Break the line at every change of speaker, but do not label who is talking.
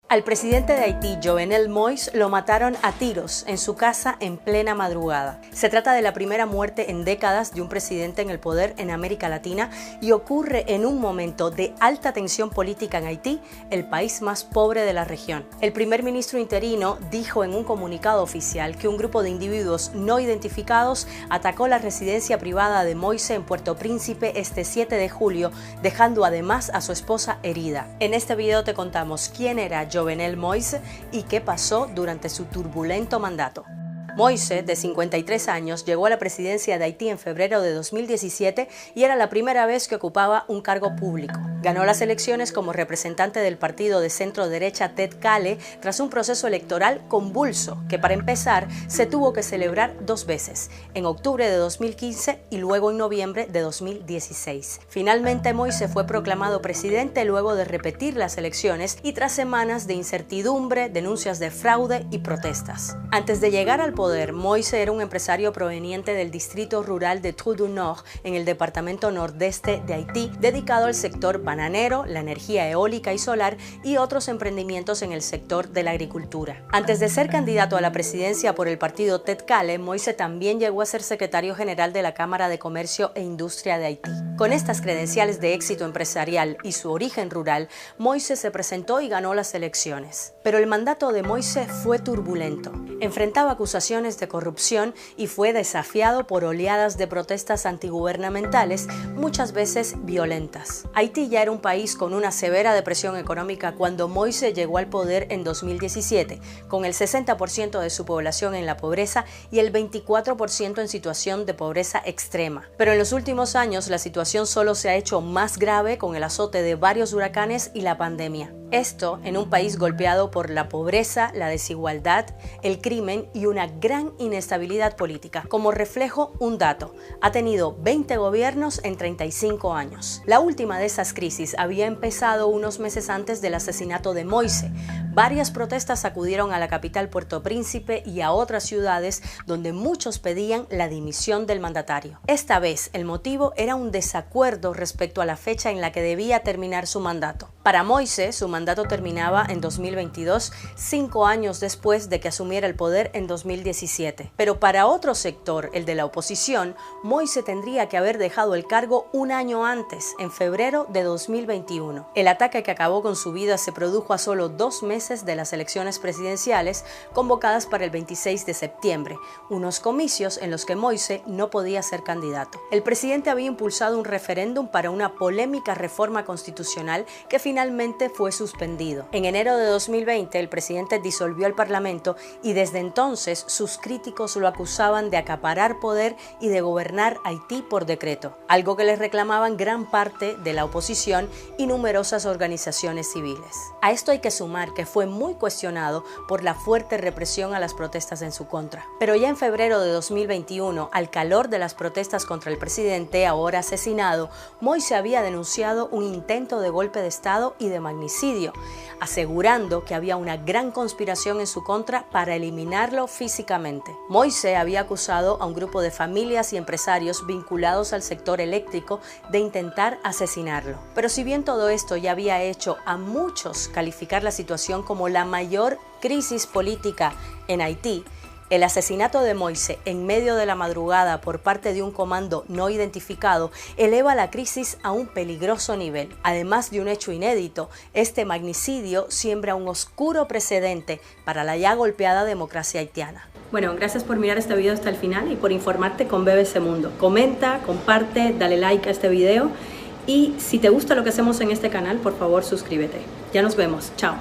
Al presidente de Haití, Jovenel Moïse, lo mataron a tiros en su casa en plena madrugada. Se trata de la primera muerte en décadas de un presidente en el poder en América Latina y ocurre en un momento de alta tensión política en Haití, el país más pobre de la región. El primer ministro interino dijo en un comunicado oficial que un grupo de individuos no identificados atacó la residencia privada de Moïse en Puerto Príncipe este 7 de julio, dejando además a su esposa herida. En este video te contamos quién era Jovenel Moïse y qué pasó durante su turbulento mandato. Moïse, de 53 años, llegó a la presidencia de Haití en febrero de 2017 y era la primera vez que ocupaba un cargo público. Ganó las elecciones como representante del partido de centro-derecha Ted Kale tras un proceso electoral convulso que, para empezar, se tuvo que celebrar dos veces, en octubre de 2015 y luego en noviembre de 2016. Finalmente, Moïse fue proclamado presidente luego de repetir las elecciones y tras semanas de incertidumbre, denuncias de fraude y protestas. Antes de llegar al poder, Moïse era un empresario proveniente del distrito rural de Trou-du-Nord, en el departamento nordeste de Haití, dedicado al sector bananero, la energía eólica y solar y otros emprendimientos en el sector de la agricultura. Antes de ser candidato a la presidencia por el partido Ted Kale, Moïse también llegó a ser secretario general de la Cámara de Comercio e Industria de Haití. Con estas credenciales de éxito empresarial y su origen rural, Moïse se presentó y ganó las elecciones. Pero el mandato de Moïse fue turbulento. Enfrentaba acusaciones de corrupción y fue desafiado por oleadas de protestas antigubernamentales, muchas veces violentas. Haití ya era un país con una severa depresión económica cuando Moïse llegó al poder en 2017, con el 60% de su población en la pobreza y el 24% en situación de pobreza extrema. Pero en los últimos años la situación solo se ha hecho más grave con el azote de varios huracanes y la pandemia. Esto en un país golpeado por la pobreza, la desigualdad, el crimen y una gran inestabilidad política. Como reflejo, un dato: ha tenido 20 gobiernos en 35 años. La última de esas crisis había empezado unos meses antes del asesinato de Moïse. Varias protestas acudieron a la capital Puerto Príncipe y a otras ciudades donde muchos pedían la dimisión del mandatario. Esta vez el motivo era un desacuerdo respecto a la fecha en la que debía terminar su mandato. Para Moïse, su mandato terminaba en 2022, 5 años después de que asumiera el poder en 2017. Pero para otro sector, el de la oposición, Moïse tendría que haber dejado el cargo un año antes, en febrero de 2021. El ataque que acabó con su vida se produjo a solo 2 meses de las elecciones presidenciales convocadas para el 26 de septiembre, unos comicios en los que Moïse no podía ser candidato. El presidente había impulsado un referéndum para una polémica reforma constitucional que finalmente fue suspendido. En enero de 2020, el presidente disolvió el Parlamento y desde entonces sus críticos lo acusaban de acaparar poder y de gobernar Haití por decreto, algo que les reclamaban gran parte de la oposición y numerosas organizaciones civiles. A esto hay que sumar que fue muy cuestionado por la fuerte represión a las protestas en su contra. Pero ya en febrero de 2021, al calor de las protestas contra el presidente, ahora asesinado, Moïse había denunciado un intento de golpe de Estado y de magnicidio, asegurando que había una gran conspiración en su contra para eliminarlo físicamente. Moïse había acusado a un grupo de familias y empresarios vinculados al sector eléctrico de intentar asesinarlo. Pero si bien todo esto ya había hecho a muchos calificar la situación como la mayor crisis política en Haití, el asesinato de Moïse en medio de la madrugada por parte de un comando no identificado eleva la crisis a un peligroso nivel. Además de un hecho inédito, este magnicidio siembra un oscuro precedente para la ya golpeada democracia haitiana. Bueno, gracias por mirar este video hasta el final y por informarte con BBC Mundo. Comenta, comparte, dale like a este video y si te gusta lo que hacemos en este canal, por favor suscríbete. Ya nos vemos. Chao.